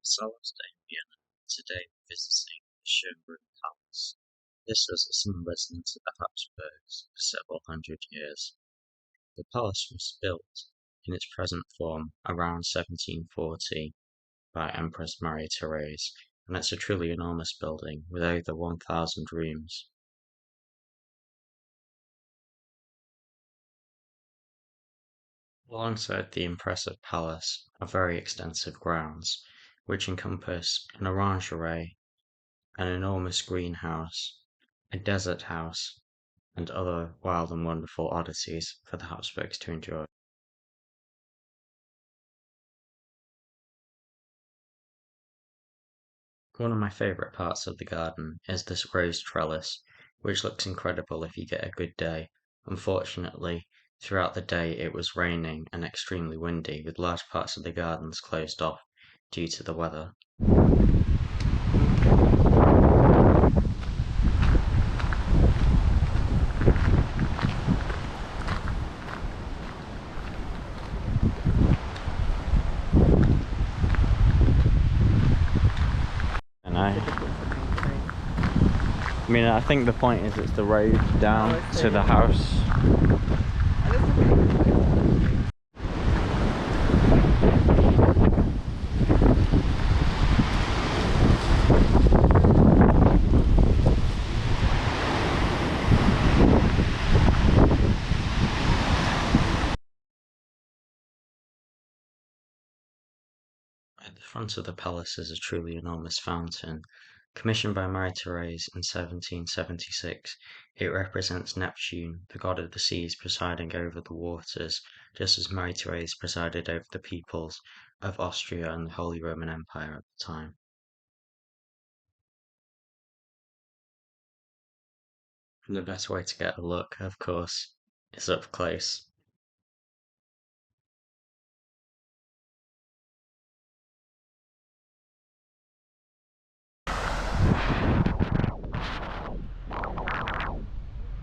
So I was in Vienna today visiting the Schönbrunn Palace. This was a summer residence of the Habsburgs for several hundred years. The palace was built in its present form around 1740 by Empress Maria Therese, and it's a truly enormous building with over 1,000 rooms. Alongside the impressive palace are very extensive grounds, which encompass an orangery, an enormous greenhouse, a desert house, and other wild and wonderful oddities for the Habsburgs to enjoy. One of my favourite parts of the garden is this rose trellis, which looks incredible if you get a good day. Unfortunately, throughout the day it was raining and extremely windy, with large parts of the gardens closed off due to the weather. And I think the point is it's the road down to the house. At the front of the palace is a truly enormous fountain. Commissioned by Marie Therese in 1776, it represents Neptune, the god of the seas, presiding over the waters, just as Marie Therese presided over the peoples of Austria and the Holy Roman Empire at the time. And the best way to get a look, of course, is up close.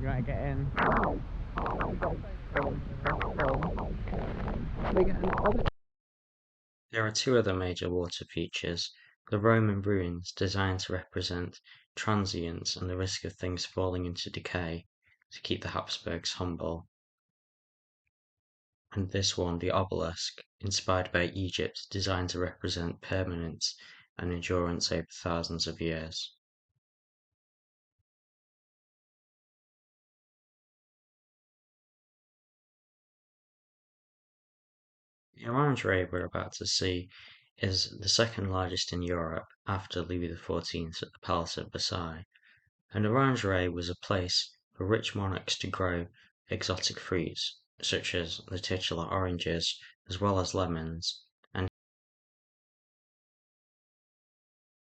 You want to get in? There are two other major water features: the Roman ruins, designed to represent transience and the risk of things falling into decay to keep the Habsburgs humble, and this one, the obelisk, inspired by Egypt, designed to represent permanence and endurance over thousands of years. The orangery we're about to see is the second largest in Europe after Louis XIV at the Palace of Versailles. An orangery was a place for rich monarchs to grow exotic fruits, such as the titular oranges, as well as lemons, and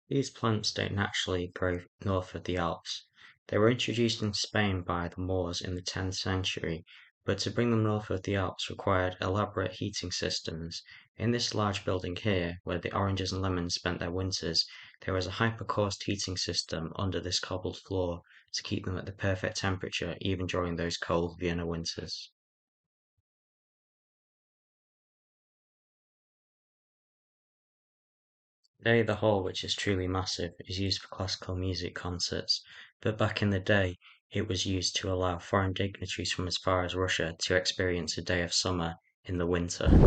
these plants don't naturally grow north of the Alps. They were introduced in Spain by the Moors in the 10th century, but to bring them north of the Alps required elaborate heating systems. In this large building here, where the oranges and lemons spent their winters, there was a hypercaust heating system under this cobbled floor to keep them at the perfect temperature even during those cold Vienna winters. Today the hall, which is truly massive, is used for classical music concerts, but back in the day it was used to allow foreign dignitaries from as far as Russia to experience a day of summer in the winter. Here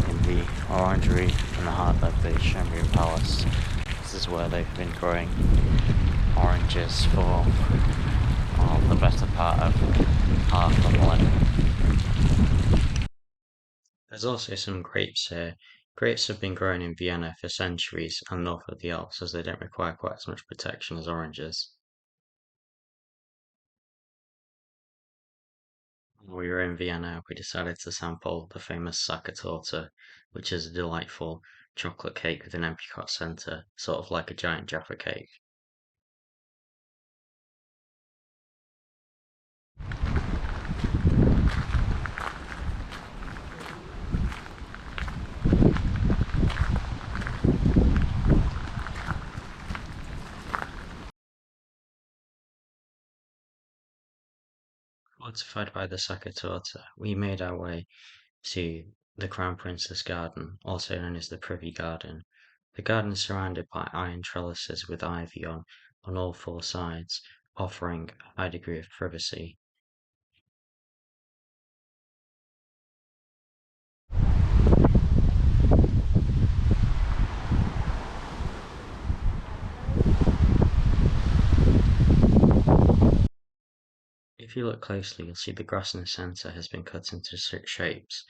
in the orangery in the heart of the Schonbrunn Palace, this is where they've been growing oranges for the better part of half a millennium. There's also some grapes here. Grapes have been grown in Vienna for centuries and north of the Alps, as they don't require quite as much protection as oranges. When we were in Vienna, we decided to sample the famous Sachertorte, which is a delightful chocolate cake with an apricot centre, sort of like a giant Jaffa cake. Fortified by the Sacerdote, we made our way to the Crown Prince's Garden, also known as the Privy Garden. The garden is surrounded by iron trellises with ivy on all four sides, offering a high degree of privacy. If you look closely, you'll see the grass in the centre has been cut into six shapes.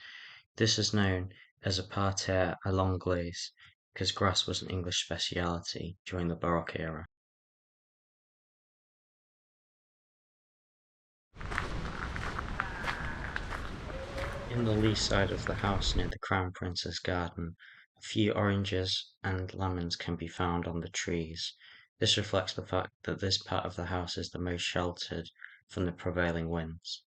This is known as a parterre à l'anglaise because grass was an English speciality during the Baroque era. In the lee side of the house near the Crown Prince's garden, a few oranges and lemons can be found on the trees. This reflects the fact that this part of the house is the most sheltered from the prevailing winds.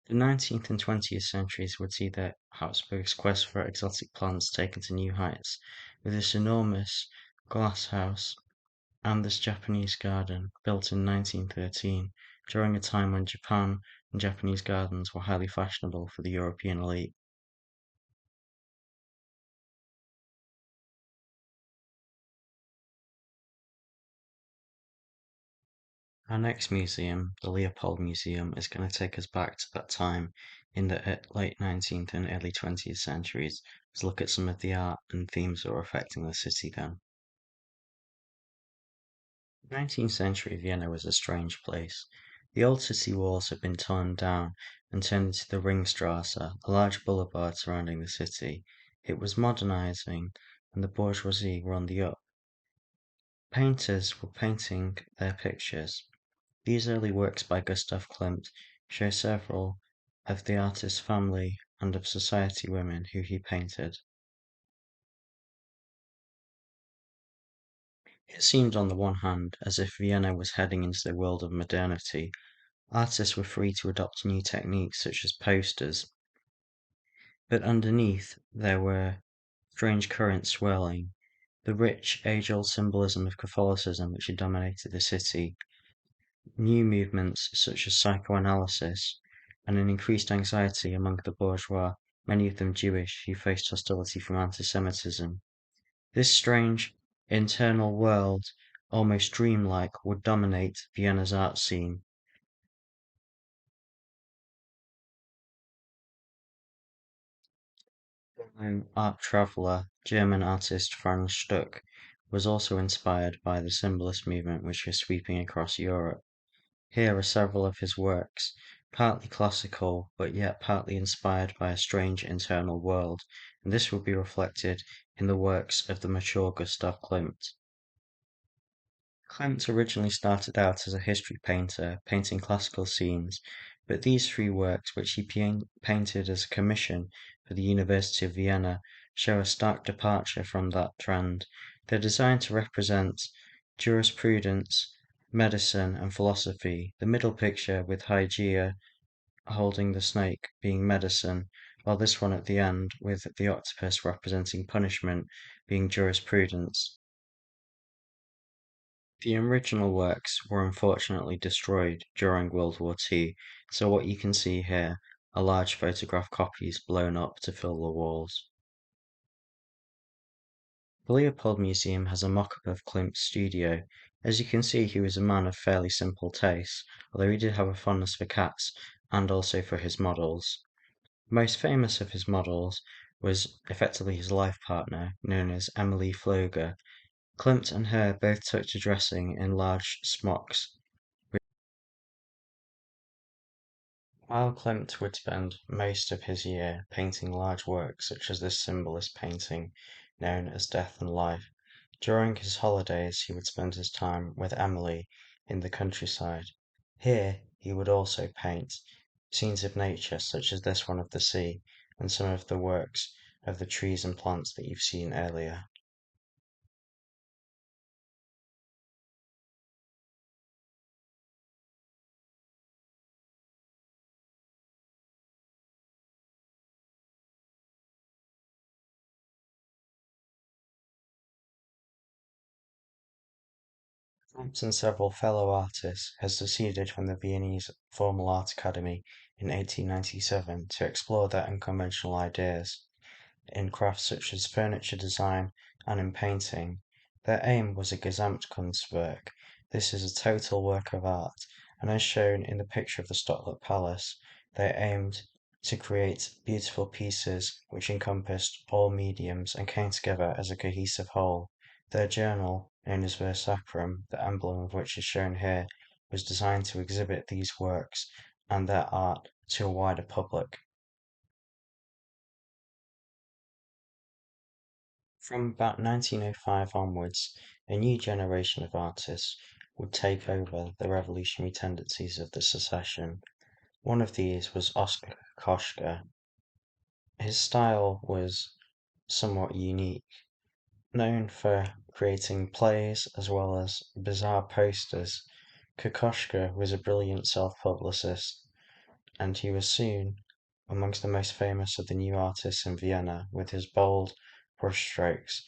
The 19th and 20th centuries would see the Habsburgs' quest for exotic plants taken to new heights, with this enormous glass house and this Japanese garden, built in 1913, during a time when Japan and Japanese gardens were highly fashionable for the European elite. Our next museum, the Leopold Museum, is going to take us back to that time in the late 19th and early 20th centuries to look at some of the art and themes that were affecting the city then. 19th century Vienna was a strange place. The old city walls had been torn down and turned into the Ringstrasse, a large boulevard surrounding the city. It was modernizing, and the bourgeoisie were on the up. Painters were painting their pictures. These early works by Gustav Klimt show several of the artist's family and of society women who he painted. It seemed on the one hand as if Vienna was heading into the world of modernity. Artists were free to adopt new techniques such as posters, but underneath there were strange currents swirling. The rich, age-old symbolism of Catholicism which had dominated the city, new movements such as psychoanalysis, and an increased anxiety among the bourgeois, many of them Jewish, who faced hostility from anti-Semitism. This strange, internal world, almost dreamlike, would dominate Vienna's art scene. Art traveller, German artist Franz Stuck was also inspired by the symbolist movement which was sweeping across Europe. Here are several of his works, partly classical but yet partly inspired by a strange internal world, and this will be reflected in the works of the mature Gustav Klimt. Klimt originally started out as a history painter, painting classical scenes, but these three works, which he painted as a commission for the University of Vienna, show a stark departure from that trend. They're designed to represent jurisprudence, medicine, and philosophy, the middle picture with Hygeia holding the snake being medicine, while this one at the end with the octopus representing punishment being jurisprudence. The original works were unfortunately destroyed during World War II, so what you can see here are large photograph copies blown up to fill the walls. The Leopold Museum has a mock-up of Klimt's studio. As you can see, he was a man of fairly simple tastes, although he did have a fondness for cats and also for his models. The most famous of his models was effectively his life partner, known as Emily Floger. Klimt and her both took to dressing in large smocks. While Klimt would spend most of his year painting large works such as this symbolist painting known as Death and Life, during his holidays he would spend his time with Emily in the countryside. Here he would also paint scenes of nature such as this one of the sea and some of the works of the trees and plants that you've seen earlier. Klimt and several fellow artists had seceded from the Viennese Formal Art Academy in 1897 to explore their unconventional ideas in crafts such as furniture design and in painting. Their aim was a Gesamtkunstwerk. This is a total work of art, and as shown in the picture of the Stocklet Palace, they aimed to create beautiful pieces which encompassed all mediums and came together as a cohesive whole. Their journal, known as Versacrum, the emblem of which is shown here, was designed to exhibit these works and their art to a wider public. From about 1905 onwards, a new generation of artists would take over the revolutionary tendencies of the secession. One of these was Oskar Kokoschka. His style was somewhat unique, known for creating plays as well as bizarre posters. Kokoschka was a brilliant self-publicist, and he was soon amongst the most famous of the new artists in Vienna with his bold brushstrokes.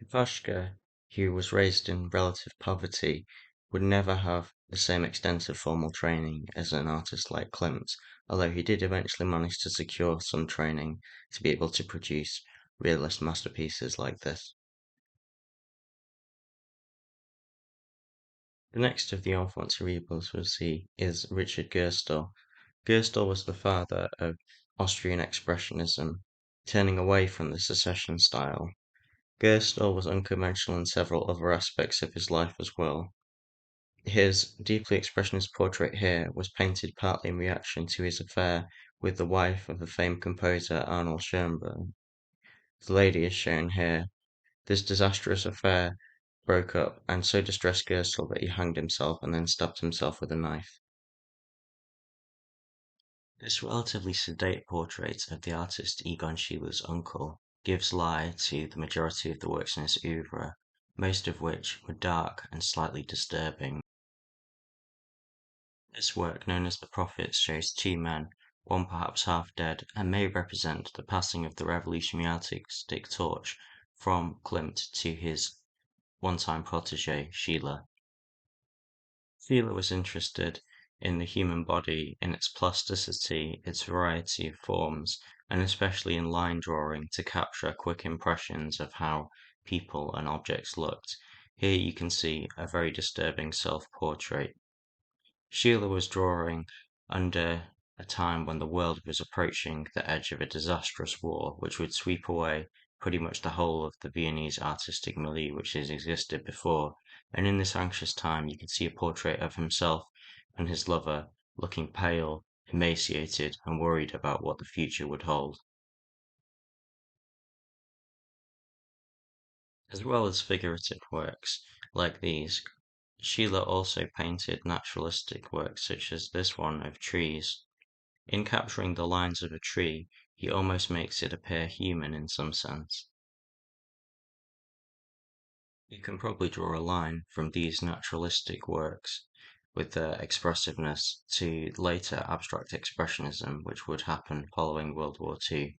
Kokoschka, who was raised in relative poverty, would never have the same extensive formal training as an artist like Klimt, although he did eventually manage to secure some training to be able to produce realist masterpieces like this. The next of the enfants terribles is Richard Gerstel. Gerstel was the father of Austrian Expressionism, turning away from the secession style. Gerstel was unconventional in several other aspects of his life as well. His deeply expressionist portrait here was painted partly in reaction to his affair with the wife of the famed composer Arnold Schönbrunn. The lady is shown here. This disastrous affair broke up and so distressed Gerstel that he hanged himself and then stabbed himself with a knife. This relatively sedate portrait of the artist Egon Schiele's uncle gives lie to the majority of the works in his oeuvre, most of which were dark and slightly disturbing. This work, known as The Prophets, shows two men, one perhaps half dead, and may represent the passing of the revolutionary artistic torch from Klimt to his one-time protege, Schiele. Schiele was interested in the human body, in its plasticity, its variety of forms, and especially in line drawing to capture quick impressions of how people and objects looked. Here you can see a very disturbing self-portrait. Sheila was drawing under a time when the world was approaching the edge of a disastrous war which would sweep away pretty much the whole of the Viennese artistic milieu which has existed before, and in this anxious time you can see a portrait of himself and his lover looking pale, emaciated, and worried about what the future would hold. As well as figurative works like these, Sheila also painted naturalistic works such as this one of trees. In capturing the lines of a tree, he almost makes it appear human in some sense. You can probably draw a line from these naturalistic works with their expressiveness to later abstract expressionism, which would happen following World War II.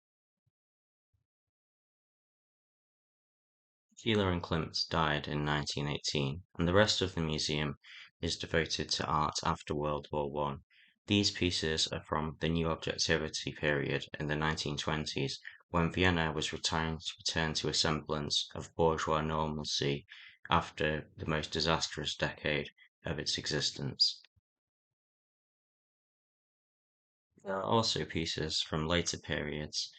Sheila and Klimt died in 1918, and the rest of the museum is devoted to art after World War One. These pieces are from the New Objectivity period in the 1920s, when Vienna was trying to return to a semblance of bourgeois normalcy after the most disastrous decade of its existence. There are also pieces from later periods,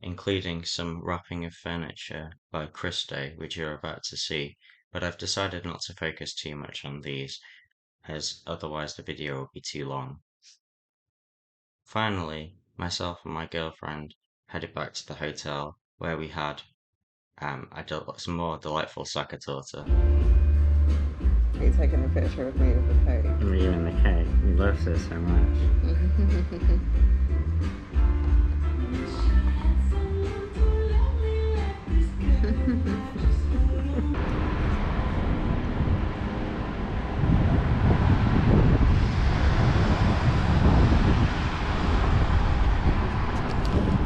including some wrapping of furniture by Christo, which you're about to see, but I've decided not to focus too much on these, as otherwise the video will be too long. Finally, myself and my girlfriend headed back to the hotel, where we had some more delightful sacatorta. Are you taking a picture of me with the cake? And you and the cake. We love this so much.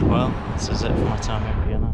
Well, this is it for my time in Vienna.